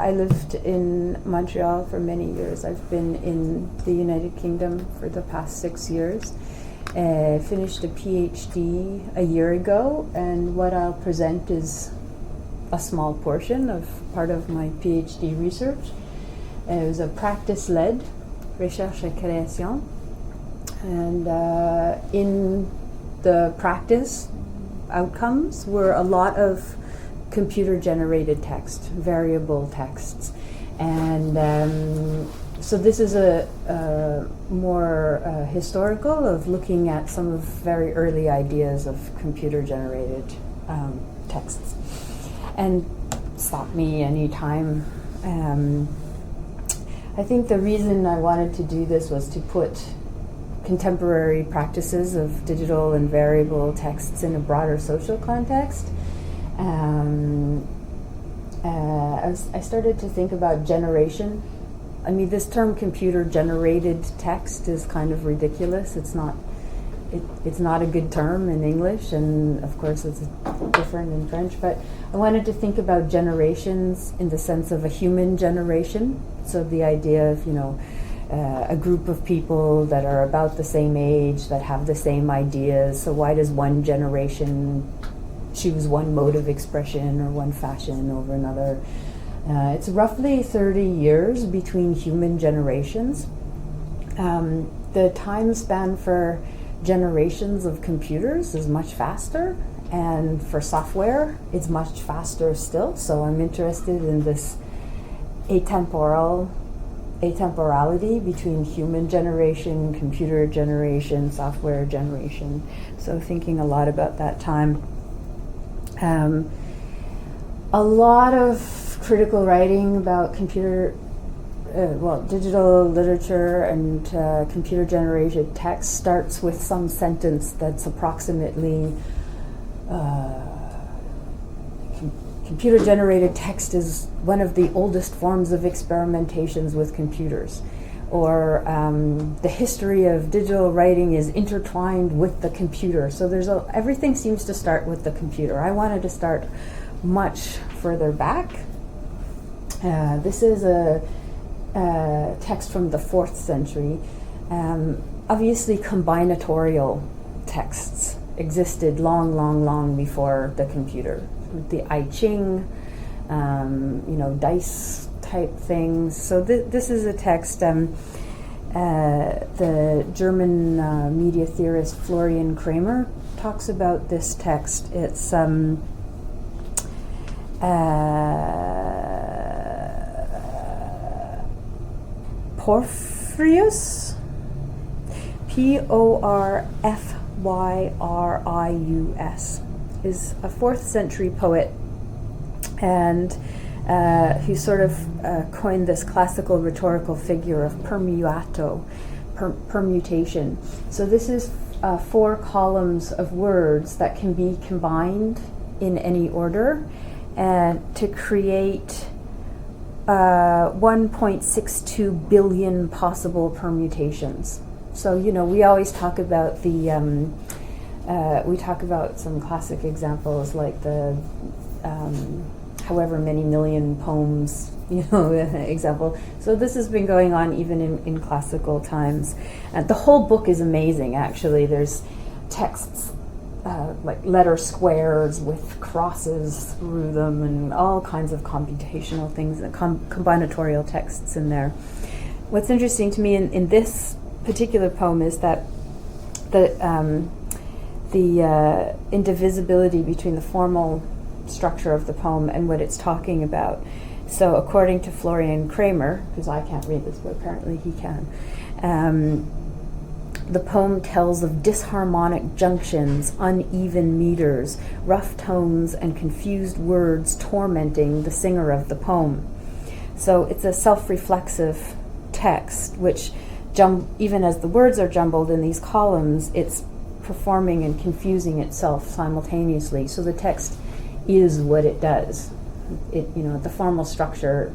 I lived in Montreal for many years. I've been in the United Kingdom for the past 6 years. Finished a PhD a year ago, and what I'll present is a small portion of part of my PhD research. It was a practice-led recherche et création, and in the practice outcomes were a lot of computer-generated text, variable texts, and so this is a more historical of looking at some of very early ideas of computer-generated texts. And stop me anytime. I think the reason I wanted to do this was to put contemporary practices of digital and variable texts in a broader social context. I started to think about generation. I mean, this term computer-generated text is kind of ridiculous. It's not a good term in English, and of course it's different in French, but I wanted to think about generations in the sense of a human generation. So the idea of, a group of people that are about the same age, that have the same ideas. So why does one generation choose one mode of expression or one fashion over another? It's roughly 30 years between human generations. The time span for generations of computers is much faster, and for software it's much faster still. So I'm interested in this atemporality between human generation, computer generation, software generation. So thinking a lot about that time. A lot of critical writing about digital literature and computer-generated text starts with some sentence that's approximately computer-generated text is one of the oldest forms of experimentations with computers, or the history of digital writing is intertwined with the computer. So everything seems to start with the computer. I wanted to start much further back. This is a text from the 4th century. Obviously, combinatorial texts existed long before the computer. The I Ching, dice type things. So this is a text. The German media theorist Florian Kramer talks about this text. It's Porphyrius, Porphyrius, is a 4th century poet, and who sort of coined this classical rhetorical figure of permutation. So this is 4 columns of words that can be combined in any order and to create 1.62 billion possible permutations. So, we always talk about we talk about some classic examples like the however many million poems, example. So this has been going on even in classical times. The whole book is amazing, actually. There's texts like letter squares with crosses through them and all kinds of computational things, and combinatorial texts in there. What's interesting to me in this particular poem is that the indivisibility between the formal structure of the poem and what it's talking about. So according to Florian Kramer, because I can't read this, but apparently he can, the poem tells of disharmonic junctions, uneven meters, rough tones, and confused words tormenting the singer of the poem. So it's a self-reflexive text, which even as the words are jumbled in these columns, it's performing and confusing itself simultaneously. So the text is what it does. The formal structure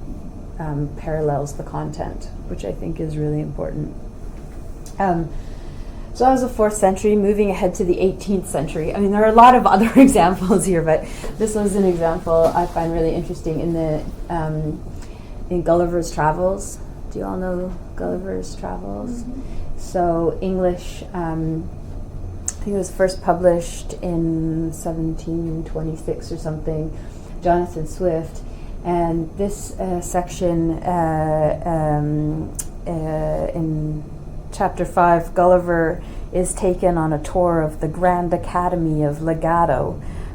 parallels the content, which I think is really important. So that was the 4th century, moving ahead to the 18th century. I mean, there are a lot of other examples here, but this was an example I find really interesting in Gulliver's Travels. Do you all know Gulliver's Travels? Mm-hmm. So English, I think it was first published in 1726 or something, Jonathan Swift. And this section in Chapter 5, Gulliver is taken on a tour of the Grand Academy of Legato,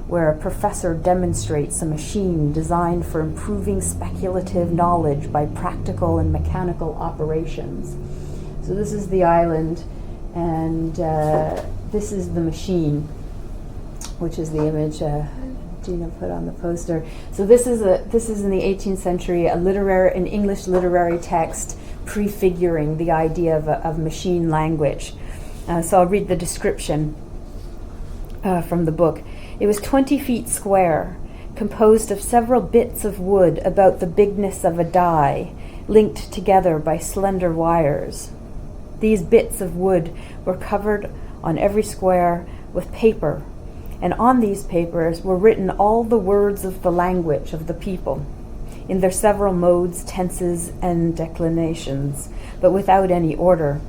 where a professor demonstrates a machine designed for improving speculative knowledge by practical and mechanical operations. So this is the island, and this is the machine, which is the image Gina put on the poster. So this is in the 18th century, an English literary text prefiguring the idea of machine language. So I'll read the description from the book. It was 20 feet square, composed of several bits of wood about the bigness of a die, linked together by slender wires. These bits of wood were covered on every square with paper, and on these papers were written all the words of the language of the people, in their several modes, tenses, and declinations, but without any order.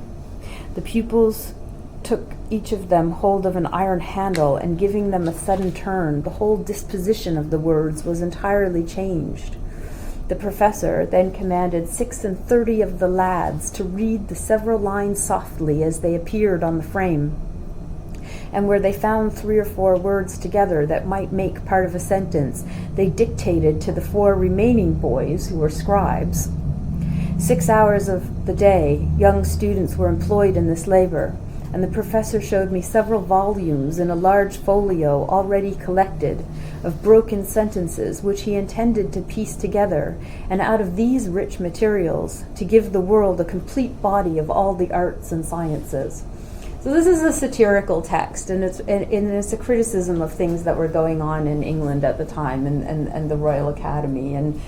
The pupils took each of them hold of an iron handle, and giving them a sudden turn, the whole disposition of the words was entirely changed. The professor then commanded 36 of the lads to read the several lines softly as they appeared on the frame, and where they found 3 or 4 words together that might make part of a sentence, they dictated to the 4 remaining boys, who were scribes. 6 hours of the day, young students were employed in this labor, and the professor showed me several volumes in a large folio already collected of broken sentences which he intended to piece together, and out of these rich materials to give the world a complete body of all the arts and sciences. So this is a satirical text, and it's a criticism of things that were going on in England at the time, and the Royal Academy, and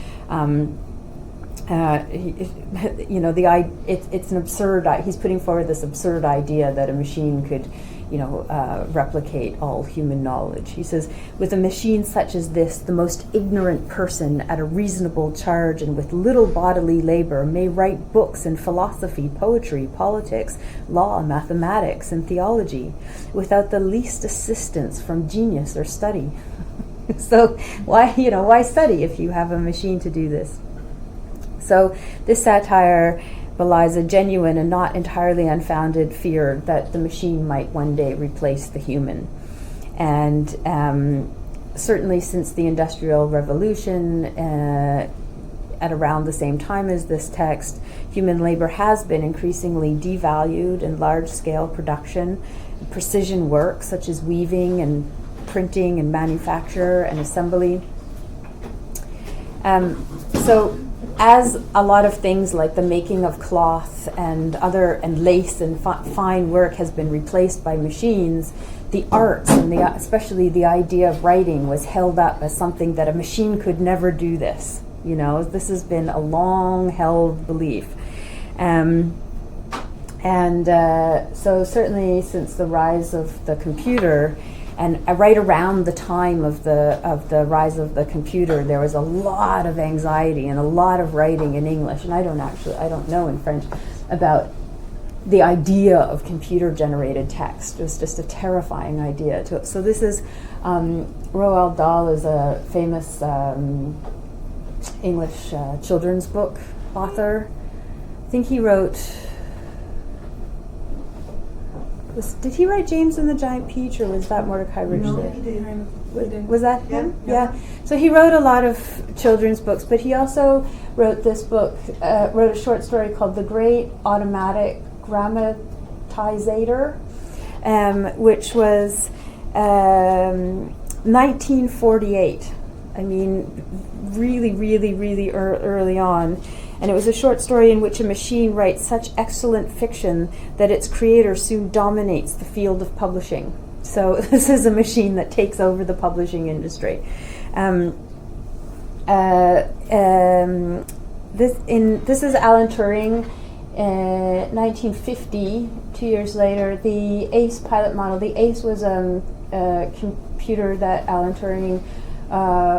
it's an absurd. He's putting forward this absurd idea that a machine could, replicate all human knowledge. He says, with a machine such as this, the most ignorant person at a reasonable charge and with little bodily labor may write books in philosophy, poetry, politics, law, mathematics, and theology without the least assistance from genius or study. So why study if you have a machine to do this? So this satire belies a genuine and not entirely unfounded fear that the machine might one day replace the human. And certainly since the Industrial Revolution, at around the same time as this text, human labor has been increasingly devalued in large-scale production, precision work such as weaving and printing and manufacture and assembly. So as a lot of things like the making of cloth and lace and fine work has been replaced by machines, the arts and especially the idea of writing was held up as something that a machine could never do this. This has been a long-held belief. So certainly since the rise of the computer, and right around the time of the rise of the computer, there was a lot of anxiety and a lot of writing in English, and I don't know in French, about the idea of computer-generated text. It was just a terrifying idea. So this is, Roald Dahl is a famous English children's book author. I think he wrote... Did he write James and the Giant Peach, or was that Mordecai Richler? No, he did. Was that him? Yeah. So he wrote a lot of children's books, but he also wrote this book, wrote a short story called The Great Automatic Grammatizator, which was 1948. I mean, really, really, really early on. And it was a short story in which a machine writes such excellent fiction that its creator soon dominates the field of publishing. So this is a machine that takes over the publishing industry. This is Alan Turing 1950, 2 years later, the ACE pilot model. The ACE was a computer that Alan Turing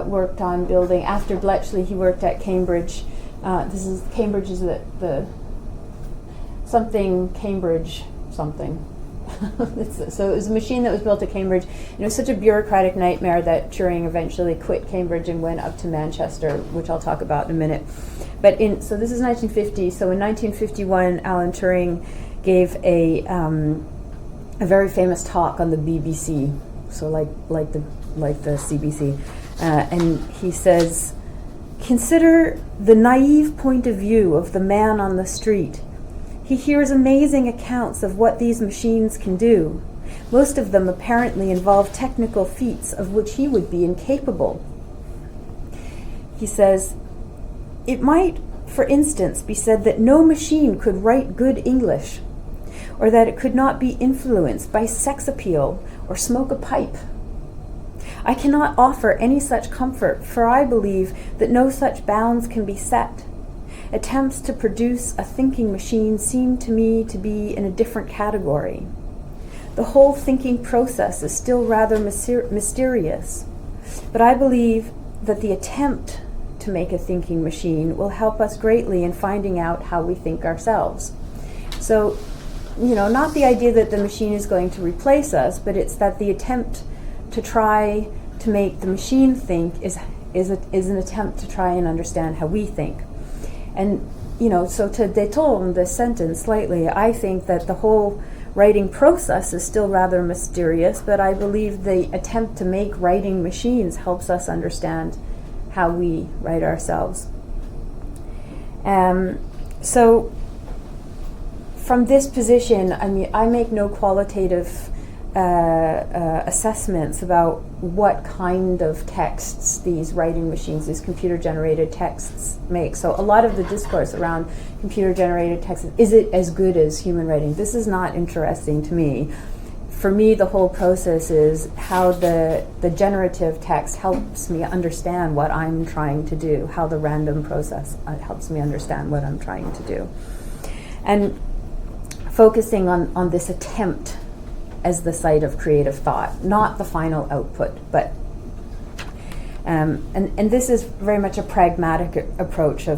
worked on building. After Bletchley, he worked at Cambridge. Cambridge is the something Cambridge something. So it was a machine that was built at Cambridge. And it was such a bureaucratic nightmare that Turing eventually quit Cambridge and went up to Manchester, which I'll talk about in a minute. So this is 1950. So in 1951, Alan Turing gave a very famous talk on the BBC. So like the CBC, and he says, "Consider the naive point of view of the man on the street. He hears amazing accounts of what these machines can do. Most of them apparently involve technical feats of which he would be incapable." He says, "It might, for instance, be said that no machine could write good English, or that it could not be influenced by sex appeal or smoke a pipe. I cannot offer any such comfort, for I believe that no such bounds can be set. Attempts to produce a thinking machine seem to me to be in a different category. The whole thinking process is still rather mysterious, but I believe that the attempt to make a thinking machine will help us greatly in finding out how we think ourselves." So, not the idea that the machine is going to replace us, but it's that the attempt to try to make the machine think is an attempt to try and understand how we think. And, so to détourne this sentence slightly, I think that the whole writing process is still rather mysterious, but I believe the attempt to make writing machines helps us understand how we write ourselves. So from this position, I make no qualitative assessments about what kind of texts these writing machines, these computer-generated texts make. So a lot of the discourse around computer-generated texts, is it as good as human writing? This is not interesting to me. For me, the whole process is how the generative text helps me understand what I'm trying to do, how the random process helps me understand what I'm trying to do. And focusing on this attempt as the site of creative thought, not the final output, but and this is very much a pragmatic approach to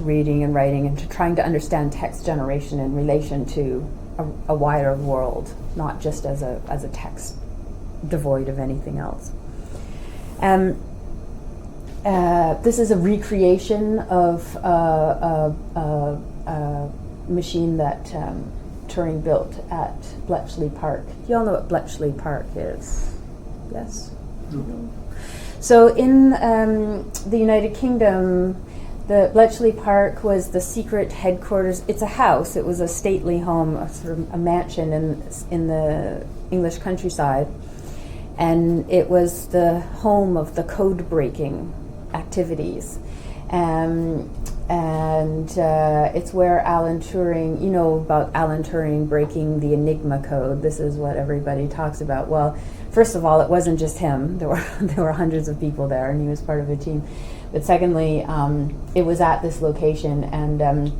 reading and writing, and to trying to understand text generation in relation to a wider world, not just as a text devoid of anything else. This is a recreation of a machine that Turing built at Bletchley Park. You all know what Bletchley Park is? Yes? No. So in the United Kingdom, the Bletchley Park was the secret headquarters. It's a house. It was a stately home, a mansion in the English countryside. And it was the home of the code-breaking activities. And it's where Alan Turing, you know about Alan Turing breaking the Enigma code. This is what everybody talks about. Well, first of all, it wasn't just him. There were hundreds of people there, and he was part of a team. But secondly, it was at this location, and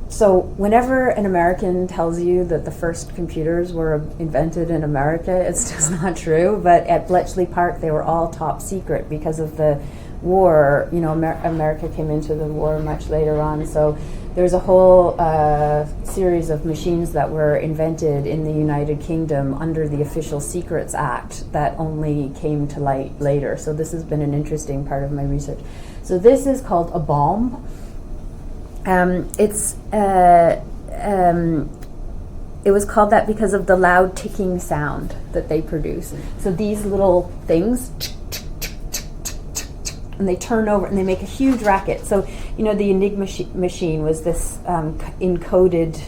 so whenever an American tells you that the first computers were invented in America, it's just not true. But at Bletchley Park, they were all top secret because of the war. You know, America came into the war much later on, so there's a whole series of machines that were invented in the United Kingdom under the Official Secrets Act that only came to light later. So this has been an interesting part of my research. So this is called a bomb. It was called that because of the loud ticking sound that they produce. So these little things, and they turn over and they make a huge racket. So, you know, the Enigma machine was this encoded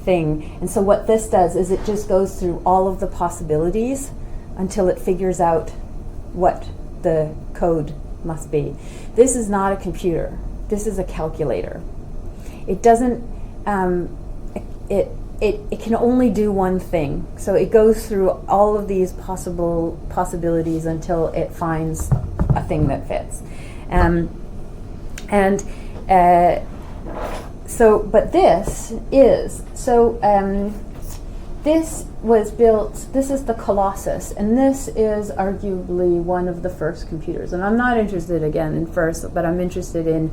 thing. And so what this does is it just goes through all of the possibilities until it figures out what the code must be. This is not a computer. This is a calculator. It doesn't, it can only do one thing. So it goes through all of these possibilities until it finds a thing that fits. And so, but this is, this was built, this is the Colossus, and this is arguably one of the first computers. And I'm not interested, again, in first, but I'm interested in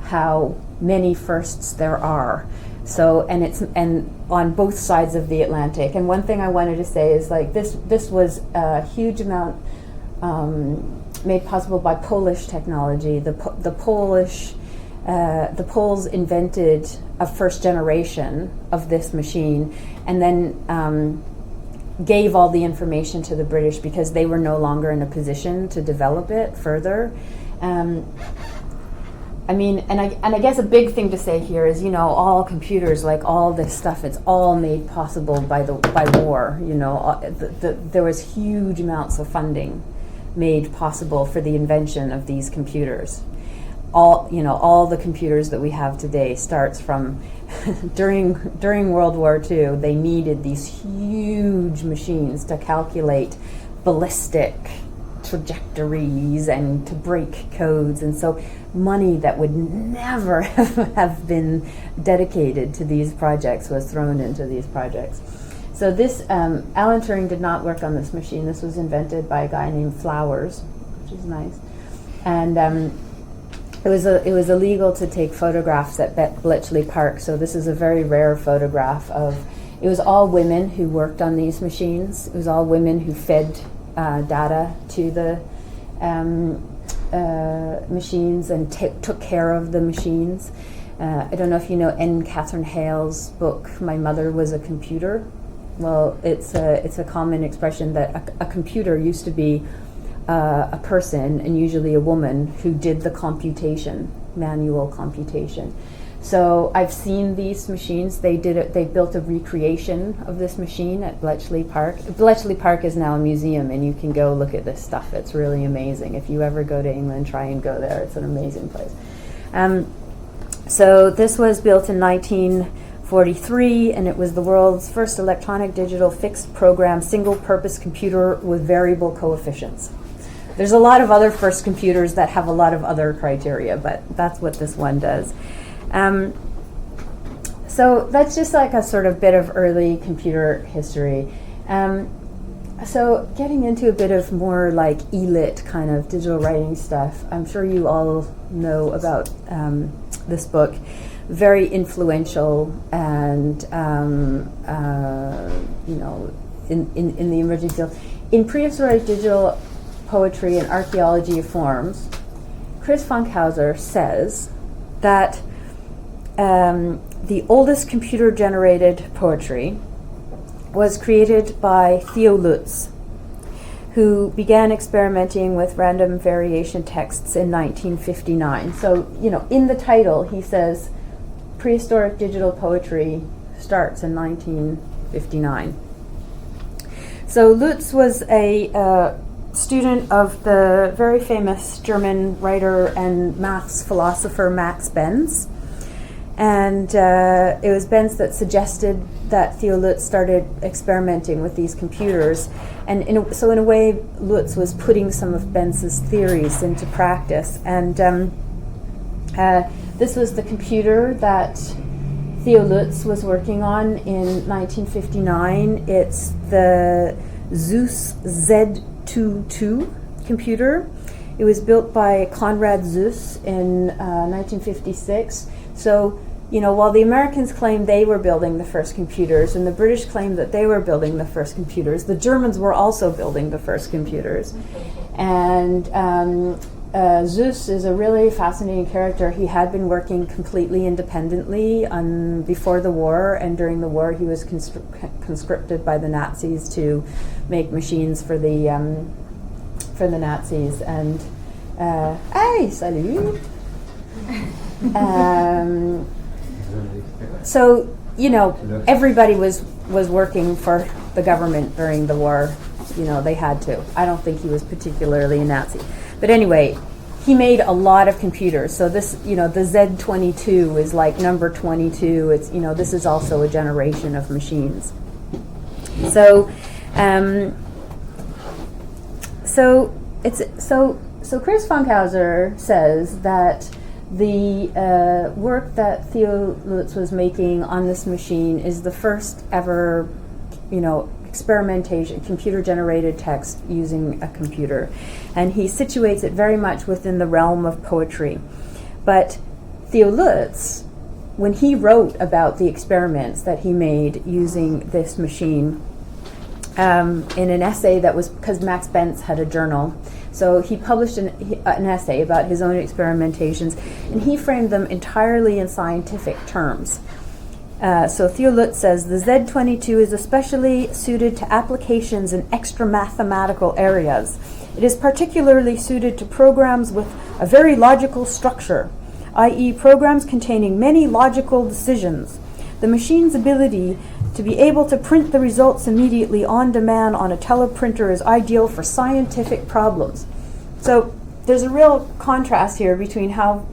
how many firsts there are. So, and on both sides of the Atlantic. And one thing I wanted to say is, like, this was a huge amount made possible by Polish technology. The Poles invented a first generation of this machine, and then gave all the information to the British because they were no longer in a position to develop it further. I mean, and I guess a big thing to say here is, you know, all computers, like all this stuff, it's all made possible by war. You know, there was huge amounts of funding made possible for the invention of these computers. All the computers that we have today starts from during World War II. They needed these huge machines to calculate ballistic trajectories and to break codes, and so money that would never have been dedicated to these projects was thrown into these projects. So this, Alan Turing did not work on this machine. This was invented by a guy named Flowers, which is nice. And it was illegal to take photographs at Bletchley Park, so this is a very rare photograph of, it was all women who worked on these machines. It was all women who fed data to the machines and took care of the machines. I don't know if you know N. Catherine Hale's book, My Mother Was a Computer. Well, it's a common expression that a computer used to be a person, and usually a woman, who did the computation, manual computation. So I've seen these machines. They built a recreation of this machine at Bletchley Park. Bletchley Park is now a museum, and you can go look at this stuff. It's really amazing. If you ever go to England, try and go there. It's an amazing place. So this was built in 1943, and it was the world's first electronic digital fixed program single-purpose computer with variable coefficients. There's a lot of other first computers that have a lot of other criteria, but that's what this one does. So that's just like a sort of bit of early computer history. So getting into a bit of more like ELIT kind of digital writing stuff, I'm sure you all know about this book. Very influential, and in the emerging field. In prehistoric digital poetry and archaeology of forms, Chris Funkhauser says that the oldest computer-generated poetry was created by Theo Lutz, who began experimenting with random variation texts in 1959. So, you know, in the title he says prehistoric digital poetry starts in 1959. So Lutz was a student of the very famous German writer and maths philosopher Max Benz. And it was Benz that suggested that Theo Lutz started experimenting with these computers. And so in a way, Lutz was putting some of Benz's theories into practice. And this was the computer that Theo Lutz was working on in 1959. It's the Zeus Z22 computer. It was built by Konrad Zuse in 1956. So, you know, while the Americans claimed they were building the first computers and the British claimed that they were building the first computers, the Germans were also building the first computers. And Zuse is a really fascinating character. He had been working completely independently before the war, and during the war he was conscripted by the Nazis to make machines for the Nazis. And hey, salut! So, you know, everybody was working for the government during the war. You know, they had to. I don't think he was particularly a Nazi. But anyway, he made a lot of computers. So this, you know, the Z22 is like number 22. It's, you know, this is also a generation of machines. So, So Chris Funkhauser says that the work that Theo Lutz was making on this machine is the first ever, experimentation, computer-generated text using a computer. And he situates it very much within the realm of poetry. But Theo Lutz, when he wrote about the experiments that he made using this machine, in an essay that was, because Max Bentz had a journal, so he published an essay about his own experimentations, and he framed them entirely in scientific terms. So Theo Lutz says, the Z22 is especially suited to applications in extra mathematical areas. It is particularly suited to programs with a very logical structure, i.e. programs containing many logical decisions. The machine's ability to be able to print the results immediately on demand on a teleprinter is ideal for scientific problems. So there's a real contrast here between how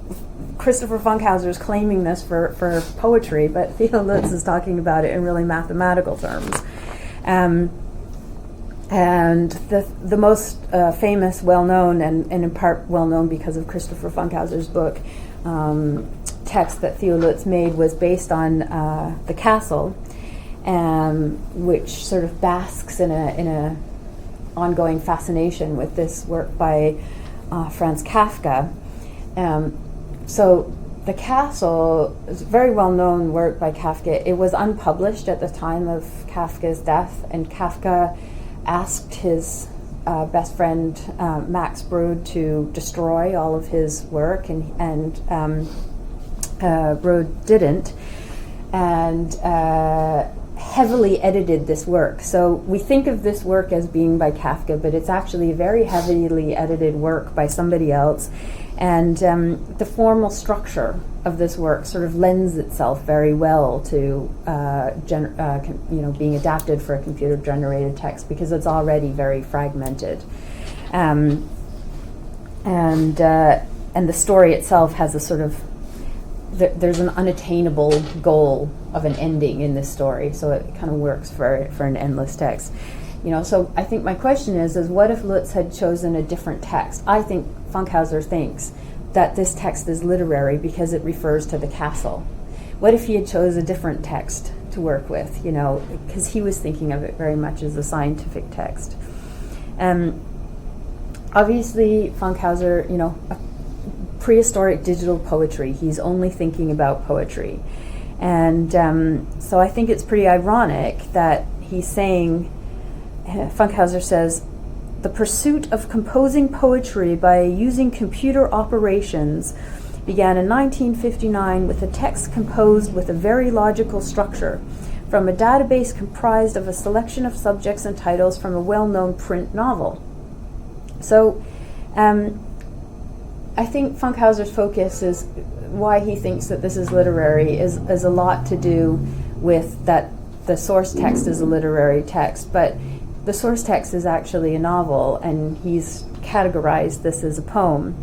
Christopher Funkhauser is claiming this for poetry, but Theo Lutz is talking about it in really mathematical terms. And the most famous, well-known, and in part well-known because of Christopher Funkhauser's book, text that Theo Lutz made was based on The Castle, which sort of basks in a ongoing fascination with this work by Franz Kafka. So The Castle is a very well-known work by Kafka. It was unpublished at the time of Kafka's death, and Kafka asked his best friend Max Brod to destroy all of his work, and Brod didn't, and heavily edited this work. So we think of this work as being by Kafka, but it's actually a very heavily edited work by somebody else. And the formal structure of this work sort of lends itself very well to being adapted for a computer-generated text because it's already very fragmented. And the story itself has a sort of there's an unattainable goal of an ending in this story, so it kind of works for an endless text. So I think my question is what if Lutz had chosen a different text? I think Funkhauser thinks that this text is literary because it refers to the castle. What if he had chose a different text to work with, because he was thinking of it very much as a scientific text. Obviously, Funkhauser, prehistoric digital poetry, he's only thinking about poetry. And so I think it's pretty ironic that he's saying, Funkhauser says, the pursuit of composing poetry by using computer operations began in 1959 with a text composed with a very logical structure from a database comprised of a selection of subjects and titles from a well-known print novel. So I think Funkhauser's focus is why he thinks that this is literary is a lot to do with that the source text is a literary text, but the source text is actually a novel, and he's categorized this as a poem.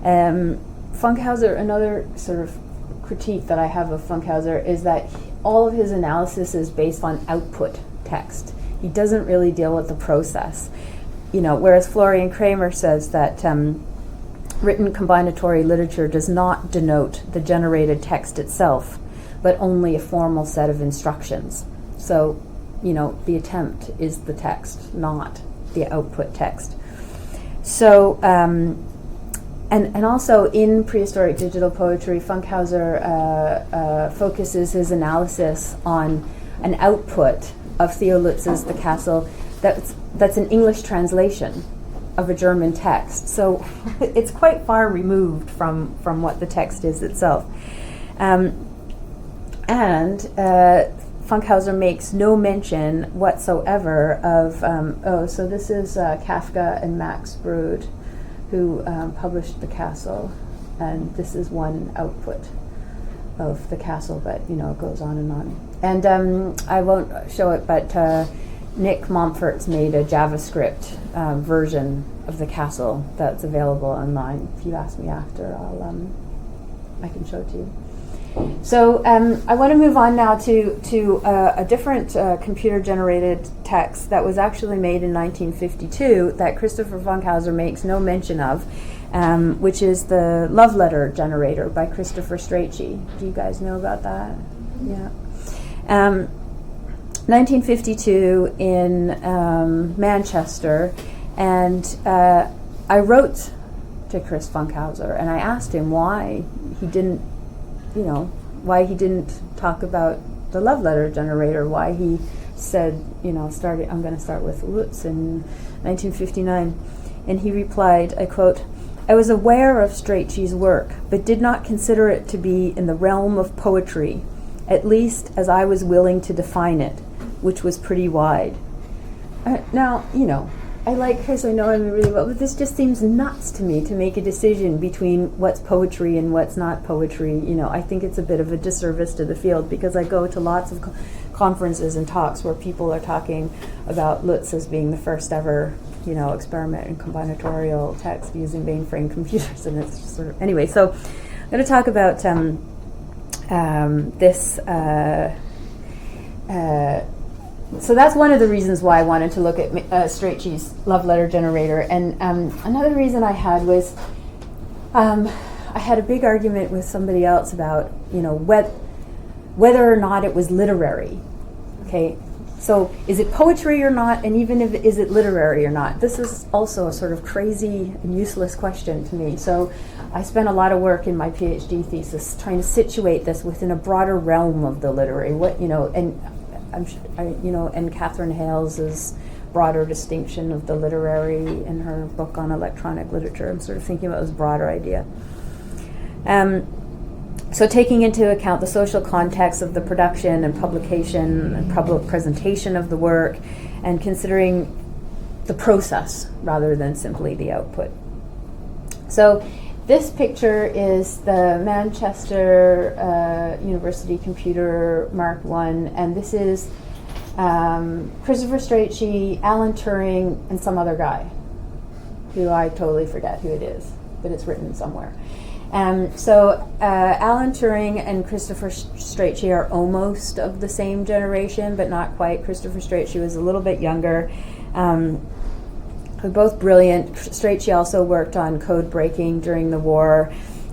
Funkhauser, another sort of critique that I have of Funkhauser is that all of his analysis is based on output text. He doesn't really deal with the process. Whereas Florian Kramer says that written combinatory literature does not denote the generated text itself, but only a formal set of instructions. So, the attempt is the text, not the output text. So, and also in prehistoric digital poetry, Funkhauser focuses his analysis on an output of Theo Lutz's The Castle that's an English translation of a German text. So it's quite far removed from what the text is itself. And Funkhauser makes no mention whatsoever of, so this is Kafka and Max Brod, who published The Castle, and this is one output of The Castle, but it goes on and on. And I won't show it, but Nick Momfort's made a JavaScript version of The Castle that's available online. If you ask me after, I can show it to you. So I want to move on now to a different computer-generated text that was actually made in 1952 that Christopher Funkhauser makes no mention of, which is the love letter generator by Christopher Strachey. Do you guys know about that? Yeah. 1952 in Manchester, and I wrote to Chris Funkhauser and I asked him why he didn't talk about the love letter generator, why he said, I'm going to start with Lutz in 1959. And he replied, I quote, "I was aware of Strachey's work, but did not consider it to be in the realm of poetry, at least as I was willing to define it, which was pretty wide." Now, I like Chris, I know him really well, but this just seems nuts to me to make a decision between what's poetry and what's not poetry. I think it's a bit of a disservice to the field, because I go to lots of conferences and talks where people are talking about Lutz as being the first ever, experiment in combinatorial text using mainframe computers, and it's just sort of, anyway, so I'm going to talk about this. So that's one of the reasons why I wanted to look at Strachey's love letter generator. And another reason I had was I had a big argument with somebody else about whether or not it was literary. Okay, so is it poetry or not? And even if is it literary or not? This is also a sort of crazy and useless question to me. So I spent a lot of work in my PhD thesis trying to situate this within a broader realm of the literary. And Catherine Hales's broader distinction of the literary in her book on electronic literature. I'm sort of thinking about this broader idea. So taking into account the social context of the production and publication and public presentation of the work, and considering the process rather than simply the output. So this picture is the Manchester University Computer Mark I, and this is Christopher Strachey, Alan Turing, and some other guy who I totally forget who it is, but it's written somewhere. So Alan Turing and Christopher Strachey are almost of the same generation, but not quite. Christopher Strachey was a little bit younger. They're both brilliant. Strachey also worked on code breaking during the war,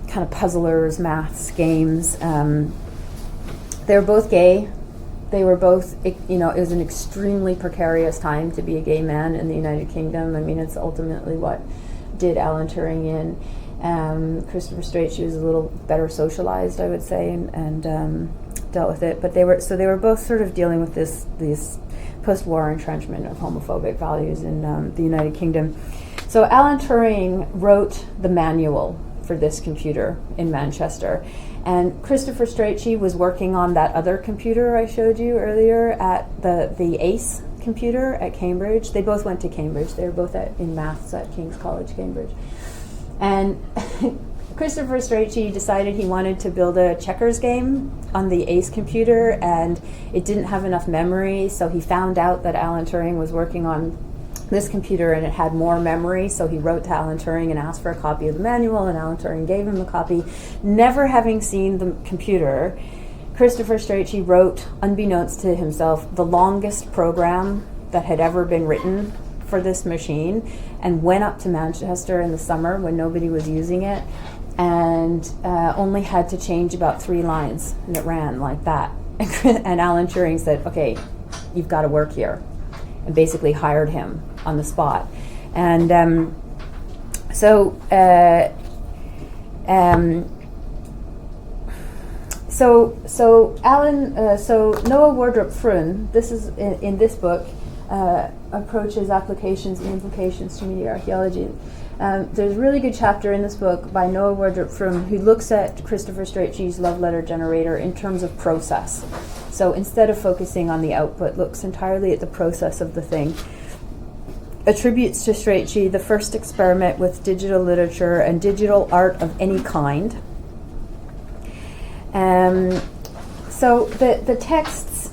kind of puzzlers, maths, games. They were both gay. They were both, it was an extremely precarious time to be a gay man in the United Kingdom. I mean, it's ultimately what did Alan Turing in. Christopher Strachey was a little better socialized, I would say, and dealt with it. But they were both sort of dealing with these post-war entrenchment of homophobic values in the United Kingdom. So Alan Turing wrote the manual for this computer in Manchester, and Christopher Strachey was working on that other computer I showed you earlier at the ACE computer at Cambridge. They both went to Cambridge. They were both in maths at King's College, Cambridge. And Christopher Strachey decided he wanted to build a checkers game on the ACE computer, and it didn't have enough memory, so he found out that Alan Turing was working on this computer and it had more memory, so he wrote to Alan Turing and asked for a copy of the manual, and Alan Turing gave him the copy. Never having seen the computer, Christopher Strachey wrote, unbeknownst to himself, the longest program that had ever been written for this machine, and went up to Manchester in the summer when nobody was using it, and only had to change about 3 lines, and it ran like that. And Alan Turing said, "Okay, you've got to work here," and basically hired him on the spot. And so Noah Wardrop Frun, this is in this book, approaches applications and implications to media archaeology. There's a really good chapter in this book by Noah Wardrop Frun who looks at Christopher Strachey's love letter generator in terms of process. So instead of focusing on the output, looks entirely at the process of the thing. Attributes to Strachey the first experiment with digital literature and digital art of any kind. So the texts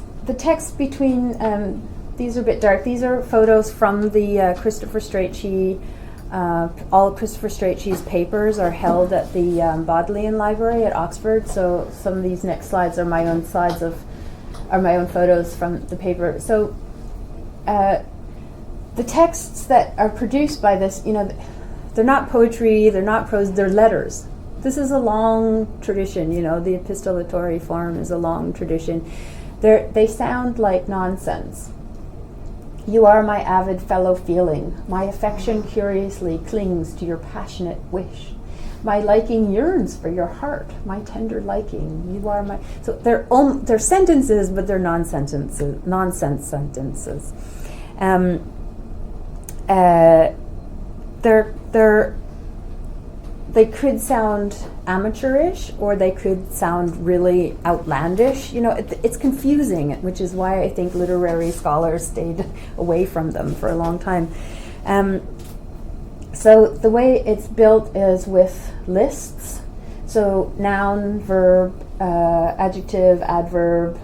between these are a bit dark. These are photos from the Christopher Strachey all of Christopher Strachey's papers are held at the Bodleian Library at Oxford. So some of these next slides are my own photos from the paper. So the texts that are produced by this, they're not poetry, they're not prose, they're letters. This is a long tradition, the epistolatory form is a long tradition. They sound like nonsense. You are my avid fellow feeling. My affection curiously clings to your passionate wish. My liking yearns for your heart. My tender liking. You are my. So they're sentences, but they're nonsense sentences. They could sound amateurish, or they could sound really outlandish. It's confusing, which is why I think literary scholars stayed away from them for a long time. So the way it's built is with lists. So noun, verb, adjective, adverb,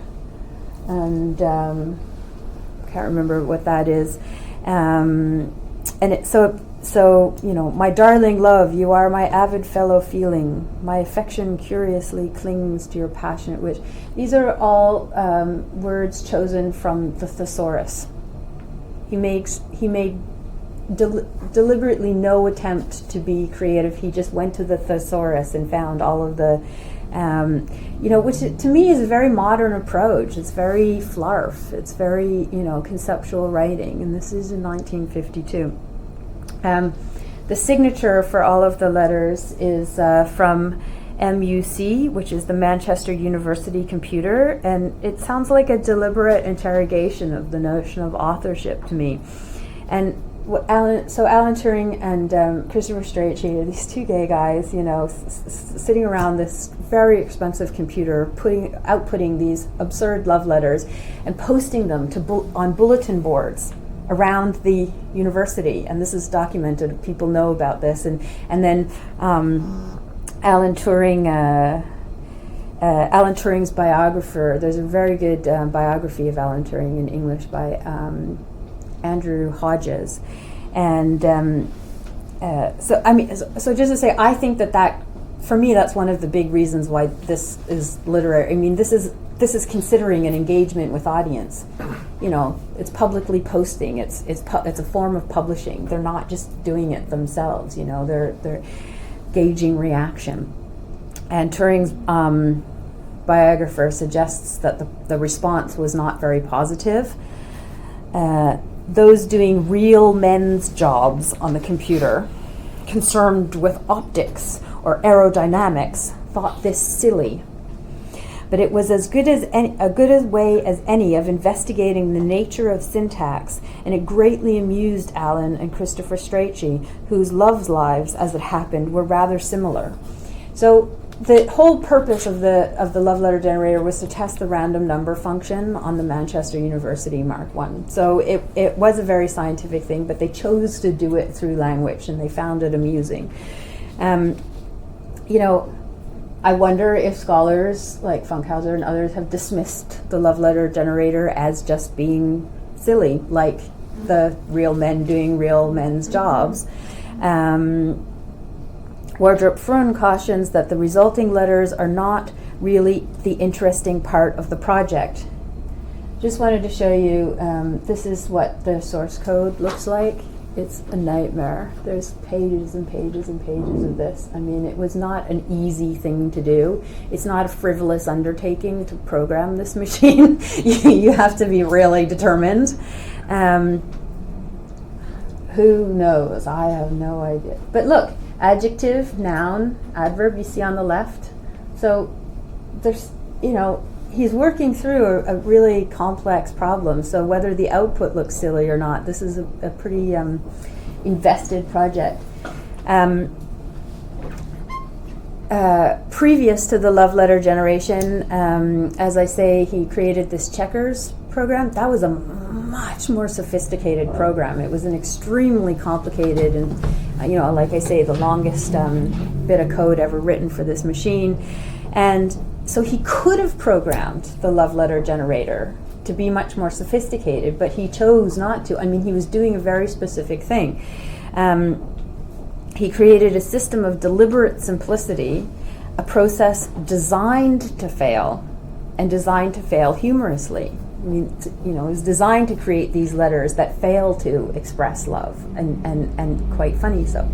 and can't remember what that is. So, my darling love, you are my avid fellow feeling. My affection curiously clings to your passionate wish. These are all words chosen from the thesaurus. He made deliberately no attempt to be creative. He just went to the thesaurus and found all of the, which to me is a very modern approach. It's very flarf. It's very, conceptual writing. And this is in 1952. The signature for all of the letters is from MUC, which is the Manchester University Computer, and it sounds like a deliberate interrogation of the notion of authorship to me. And Alan Turing and Christopher Strachey are these two gay guys, sitting around this very expensive computer, outputting these absurd love letters and posting them on bulletin boards around the university, and this is documented. People know about this, and then Alan Turing's biographer. There's a very good biography of Alan Turing in English by Andrew Hodges, and so just to say, I think that for me that's one of the big reasons why this is literary. I mean, this is considering an engagement with audience. It's publicly posting. It's a form of publishing. They're not just doing it themselves. They're gauging reaction. And Turing's biographer suggests that the response was not very positive. Those doing real men's jobs on the computer, concerned with optics or aerodynamics, thought this silly. But it was as good as a way as any of investigating the nature of syntax, and it greatly amused Alan and Christopher Strachey, whose love lives, as it happened, were rather similar. So the whole purpose of the love letter generator was to test the random number function on the Manchester University Mark I. So it was a very scientific thing, but they chose to do it through language, and they found it amusing. I wonder if scholars like Funkhauser and others have dismissed the love letter generator as just being silly, like the real men doing real men's jobs. Wardrop Frun cautions that the resulting letters are not really the interesting part of the project. Just wanted to show you, this is what the source code looks like. It's a nightmare. There's pages and pages and pages of this. I mean, it was not an easy thing to do. It's not a frivolous undertaking to program this machine. You have to be really determined. Who knows? I have no idea. But look, adjective, noun, adverb, you see on the left. So there's, he's working through a really complex problem. So whether the output looks silly or not, this is a pretty invested project. Previous to the love letter generation, as I say, he created this checkers program. That was a much more sophisticated program. It was an extremely complicated and, like I say, the longest bit of code ever written for this machine. And so he could have programmed the love letter generator to be much more sophisticated, but he chose not to. I mean, he was doing a very specific thing. he created a system of deliberate simplicity, a process designed to fail, and designed to fail humorously. I mean, it was designed to create these letters that fail to express love, and quite funny so.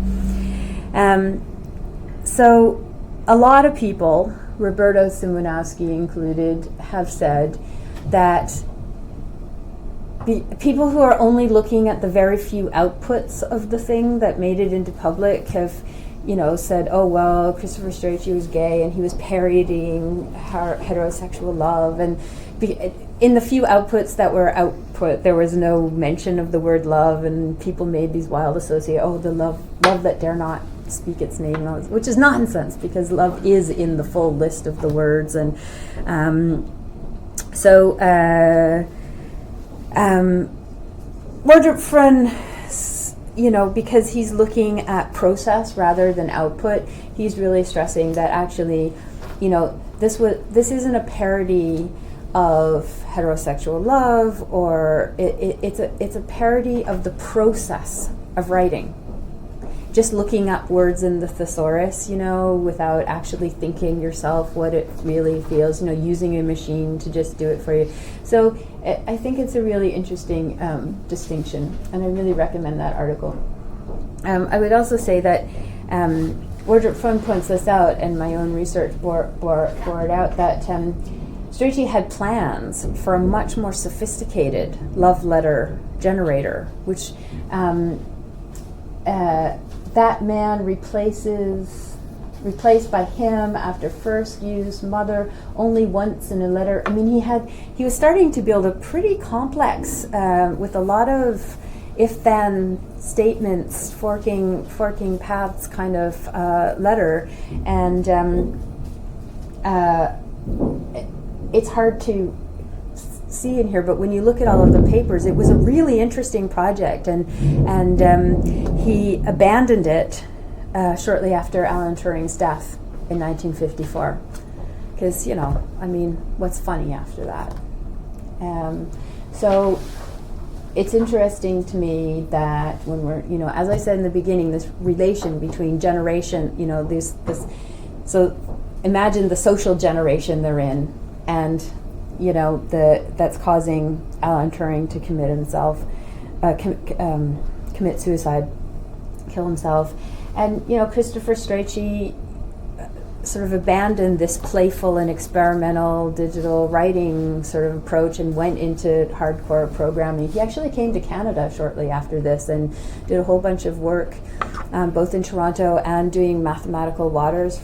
So a lot of people, Roberto Simonowski included, have said that people who are only looking at the very few outputs of the thing that made it into public have, said, oh, well, Christopher Strachey was gay and he was parodying heterosexual love. And in the few outputs that were output, there was no mention of the word love, and people made these wild associations, oh, the love that dare not speak its name, which is nonsense, because love is in the full list of the words. And Roger Friend, because he's looking at process rather than output, he's really stressing that actually, this isn't a parody of heterosexual love, or it's a parody of the process of writing. Just looking up words in the thesaurus, without actually thinking yourself what it really feels, using a machine to just do it for you. So I think it's a really interesting distinction, and I really recommend that article. I would also say that Wardrop Fund points this out, and my own research bore it out, that Strachey had plans for a much more sophisticated love letter generator, which that man replaced by him after first used mother only once in a letter. I mean, he was starting to build a pretty complex, with a lot of if-then statements, forking paths kind of letter, and it's hard to see in here, but when you look at all of the papers, it was a really interesting project, and he abandoned it shortly after Alan Turing's death in 1954, because what's funny after that? So it's interesting to me that when we're, as I said in the beginning, this relation between generation, so imagine the social generation they're in, and that's causing Alan Turing to commit himself, commit suicide, kill himself. And, Christopher Strachey sort of abandoned this playful and experimental digital writing sort of approach and went into hardcore programming. He actually came to Canada shortly after this and did a whole bunch of work, both in Toronto and doing mathematical models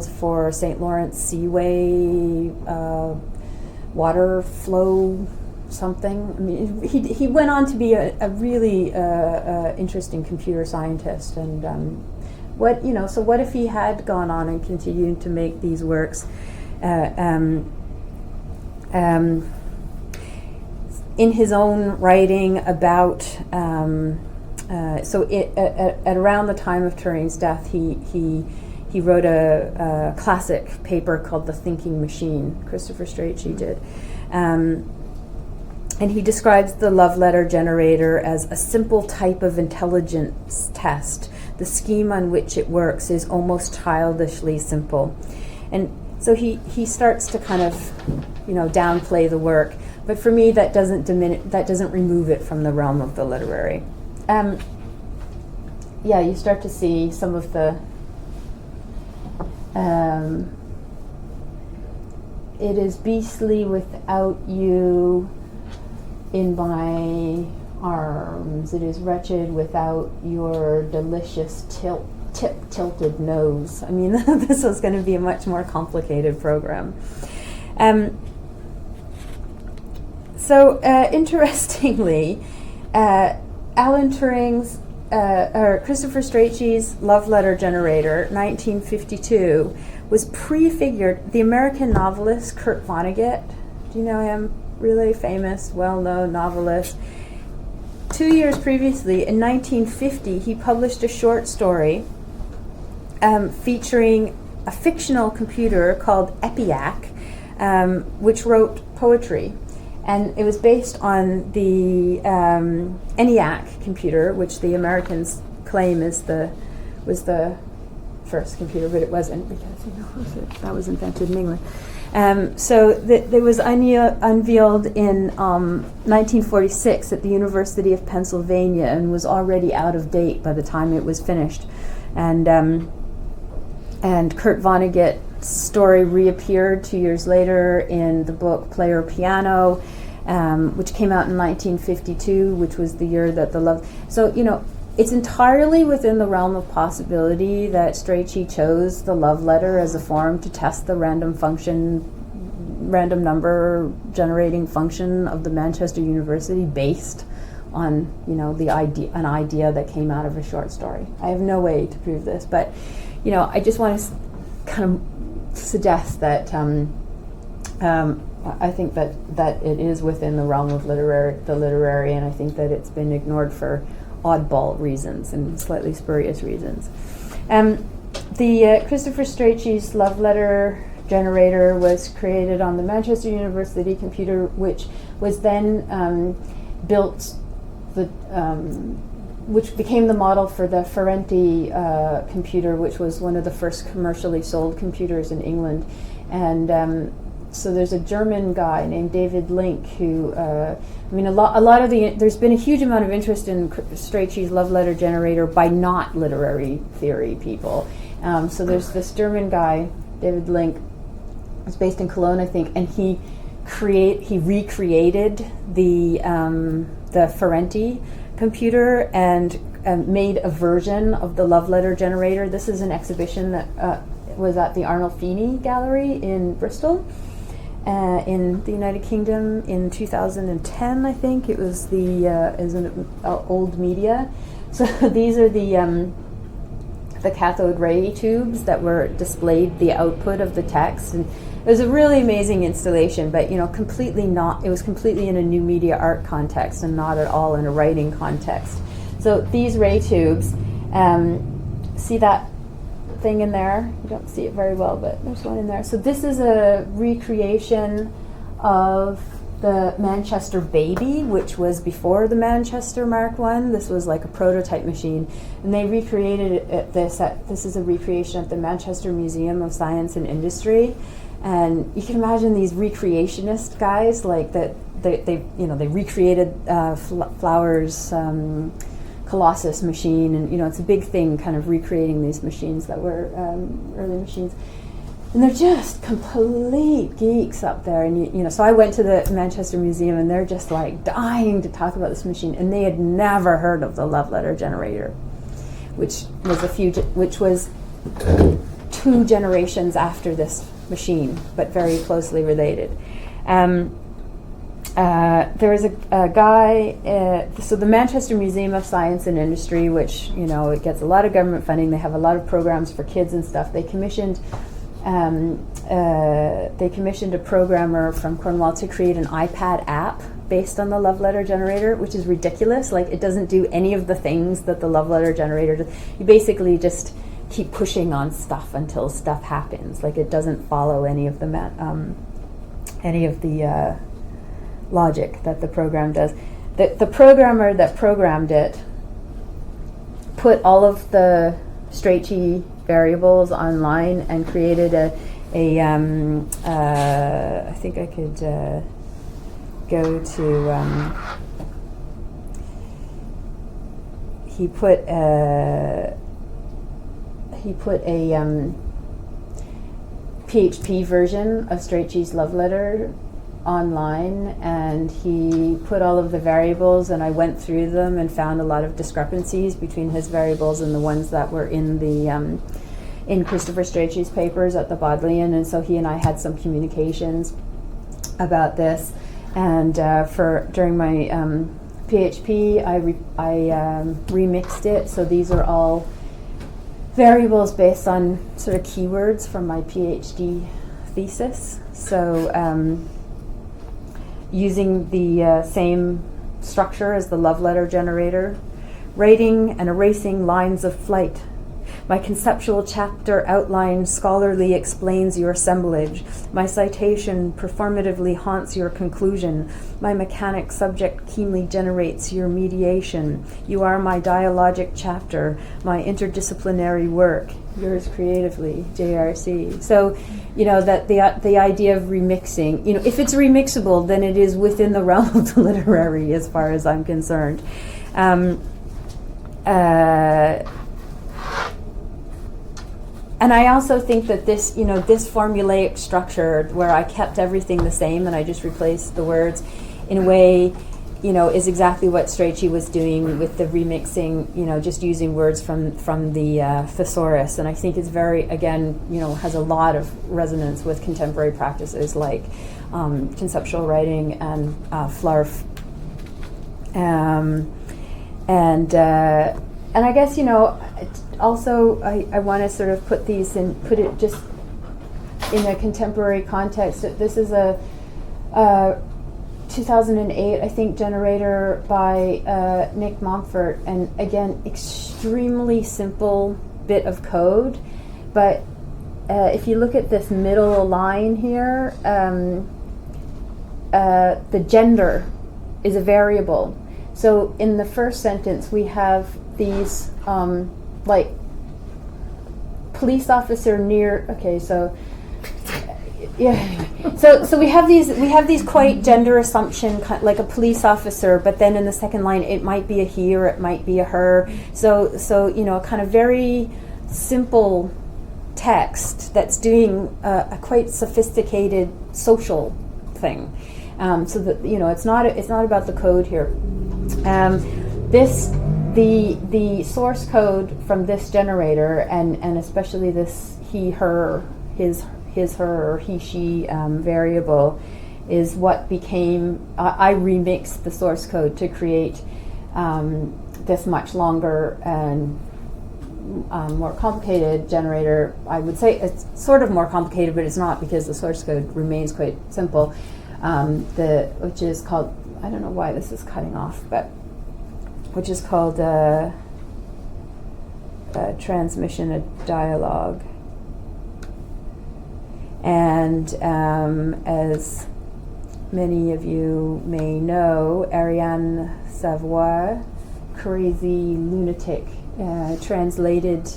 for St. Lawrence Seaway water flow something. I mean, he went on to be a really interesting computer scientist, and so what if he had gone on and continued to make these works? In his own writing about, at around the time of Turing's death, he wrote a classic paper called The Thinking Machine. Christopher Strachey did. And he describes the love letter generator as a simple type of intelligence test. The scheme on which it works is almost childishly simple. And so he starts to kind of, downplay the work. But for me, that doesn't remove it from the realm of the literary. You start to see some of the it is beastly without you in my arms. It is wretched without your delicious tilted nose. I mean, this was going to be a much more complicated program. Interestingly, Alan Turing's or Christopher Strachey's love letter generator, 1952, was prefigured. The American novelist Kurt Vonnegut, do you know him? Really famous, well-known novelist. 2 years previously, in 1950, he published a short story featuring a fictional computer called EPIAC, which wrote poetry. And it was based on the ENIAC computer, which the Americans claim was the first computer, but it wasn't, because that was invented in England. So it was unveiled in 1946 at the University of Pennsylvania, and was already out of date by the time it was finished. And Kurt Vonnegut's story reappeared 2 years later in the book Player Piano, which came out in 1952, which was the year that the love. So it's entirely within the realm of possibility that Strachey chose the love letter as a form to test the random number generating function of the Manchester University, based on an idea that came out of a short story. I have no way to prove this, but I just want to kind of suggest that I think that it is within the realm of the literary, and I think that it's been ignored for oddball reasons and slightly spurious reasons. The Christopher Strachey's love letter generator was created on the Manchester University computer, which was then built, which became the model for the Ferranti computer, which was one of the first commercially sold computers in England. And so there's a German guy named David Link who, there's been a huge amount of interest in Strachey's love letter generator by not literary theory people. So there's this German guy, David Link, who's based in Cologne, I think, and he recreated the Ferranti computer and made a version of the love letter generator. This is an exhibition that was at the Arnolfini Gallery in Bristol, in the United Kingdom in 2010, I think. It was an old media. So these are the cathode ray tubes that were displayed the output of the text, and it was a really amazing installation, but it was completely in a new media art context and not at all in a writing context. So these ray tubes, see that thing in there? You don't see it very well, but there's one in there. So this is a recreation of the Manchester Baby, which was before the Manchester Mark I. This was like a prototype machine, and they recreated this is a recreation at the Manchester Museum of Science and Industry. And you can imagine these recreationist guys, like that they recreated Flowers' Colossus machine, and it's a big thing, kind of recreating these machines that were early machines. And they're just complete geeks up there. And so I went to the Manchester Museum, and they're just like dying to talk about this machine, and they had never heard of the love letter generator, which was 2 generations after this machine, but very closely related. There was a guy, so the Manchester Museum of Science and Industry, which it gets a lot of government funding. They have a lot of programs for kids and stuff. They commissioned a programmer from Cornwall to create an iPad app based on the love letter generator, which is ridiculous. Like, it doesn't do any of the things that the love letter generator does. You basically just keep pushing on stuff until stuff happens. Like, it doesn't follow any of the logic that the program does. The programmer that programmed it put all of the Strachey variables online and created I think I could go to. He put a PHP version of Strachey's love letter online, and he put all of the variables, and I went through them and found a lot of discrepancies between his variables and the ones that were in the in Christopher Strachey's papers at the Bodleian. And so he and I had some communications about this, and during my PHP I remixed it. So these are all variables based on sort of keywords from my PhD thesis. So using the same structure as the love letter generator, writing and erasing lines of flight, My conceptual chapter outline scholarly explains your assemblage. My citation performatively haunts your conclusion. My mechanic subject keenly generates your mediation. You are my dialogic chapter, my interdisciplinary work. Yours creatively, JRC. So, that the idea of remixing, if it's remixable, then it is within the realm of the literary, as far as I'm concerned. And I also think that this, this formulaic structure where I kept everything the same and I just replaced the words, in a way, is exactly what Strachey was doing with the remixing, just using words from the thesaurus. And I think it's very, again, has a lot of resonance with contemporary practices like conceptual writing and FLARF. And I guess, also I want to sort of put it just in a contemporary context. This is a 2008, I think, generator by Nick Montfort, and again, extremely simple bit of code. But if you look at this middle line here, the gender is a variable. So in the first sentence, we have these like police officer near. Okay, so yeah. So we have these quite gender assumption, like a police officer, but then in the second line it might be a he or it might be a her. So a kind of very simple text that's doing a quite sophisticated social thing. So that it's not about the code here. The source code from this generator and especially this he her his her or he she variable is what became. I remixed the source code to create this much longer and more complicated generator. I would say it's sort of more complicated, but it's not, because the source code remains quite simple. Which is called, I don't know why this is cutting off, but which is called transmission a dialogue. And as many of you may know, Ariane Savoy, crazy lunatic, translated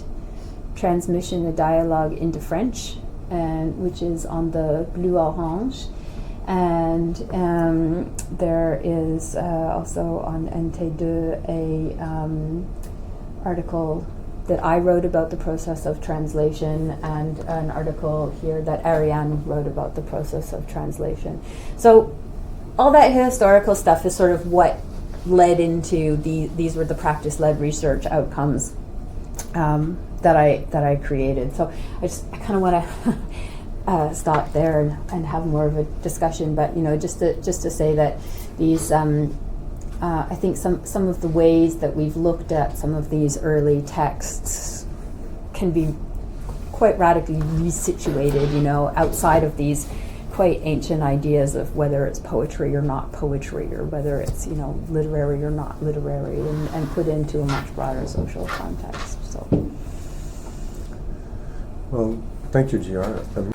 transmission a dialogue into French, which is on the Blue Orange. And there is also on NT2 a article that I wrote about the process of translation, and an article here that Ariane wrote about the process of translation. So all that historical stuff is sort of what led into these were the practice-led research outcomes that I created. So I kind of want to stop there and have more of a discussion, but just to say that these I think some of the ways that we've looked at some of these early texts can be quite radically resituated, outside of these quite ancient ideas of whether it's poetry or not poetry, or whether it's literary or not literary, and put into a much broader social context. So, well, thank you, GR.